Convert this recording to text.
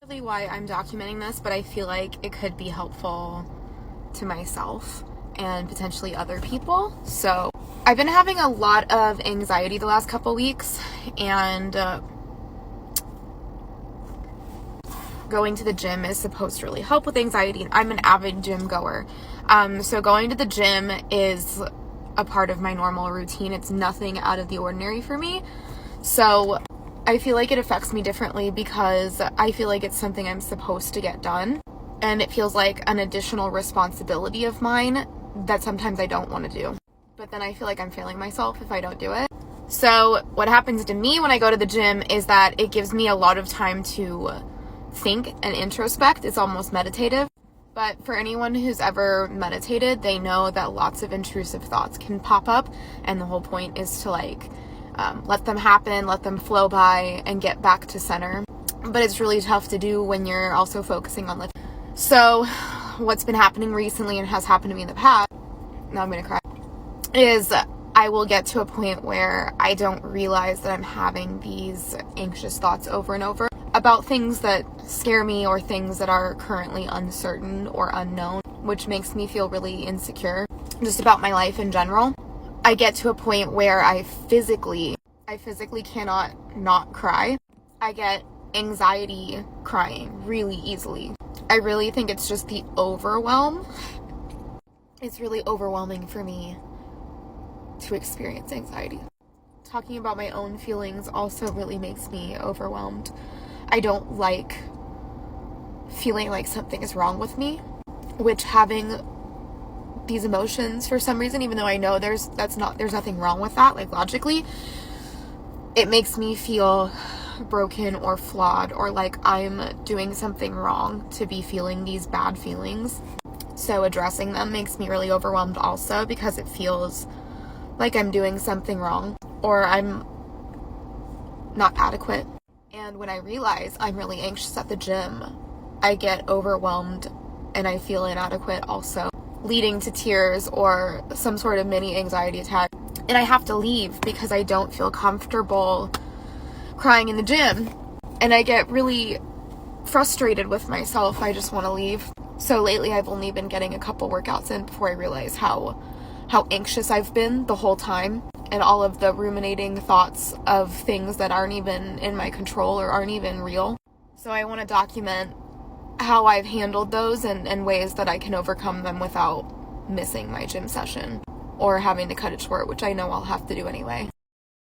Really why I'm documenting this, but I feel like it could be helpful to myself and potentially other people. So I've been having a lot of anxiety the last couple weeks, and going to the gym is supposed to really help with anxiety. I'm an avid gym goer. So going to the gym is a part of my normal routine. It's nothing out of the ordinary for me. So I feel like it affects me differently because I feel like it's something I'm supposed to get done. And it feels like an additional responsibility of mine that sometimes I don't want to do. But then I feel like I'm failing myself if I don't do it. So what happens to me when I go to the gym is that it gives me a lot of time to think and introspect. It's almost meditative. But for anyone who's ever meditated, they know that lots of intrusive thoughts can pop up, and the whole point is to let them happen, let them flow by, and get back to center. But it's really tough to do when you're also focusing on lifting. So what's been happening recently, and has happened to me in the past, now I'm gonna cry, is I will get to a point where I don't realize that I'm having these anxious thoughts over and over about things that scare me or things that are currently uncertain or unknown, which makes me feel really insecure just about my life in general. I get to a point where I physically cannot not cry. I get anxiety crying really easily. I really think it's just the overwhelm. It's really overwhelming for me to experience anxiety. Talking about my own feelings also really makes me overwhelmed. I don't like feeling like something is wrong with me, which having these emotions for some reason, even though I know there's nothing wrong with that, like logically, it makes me feel broken or flawed, or like I'm doing something wrong to be feeling these bad feelings. So addressing them makes me really overwhelmed also, because it feels like I'm doing something wrong or I'm not adequate. And when I realize I'm really anxious at the gym, I get overwhelmed and I feel inadequate also, leading to tears or some sort of mini anxiety attack. And I have to leave because I don't feel comfortable crying in the gym. And I get really frustrated with myself. I just want to leave. So lately I've only been getting a couple workouts in before I realize how anxious I've been the whole time, and all of the ruminating thoughts of things that aren't even in my control or aren't even real. So I want to document how I've handled those and ways that I can overcome them without missing my gym session or having to cut it short, which I know I'll have to do anyway.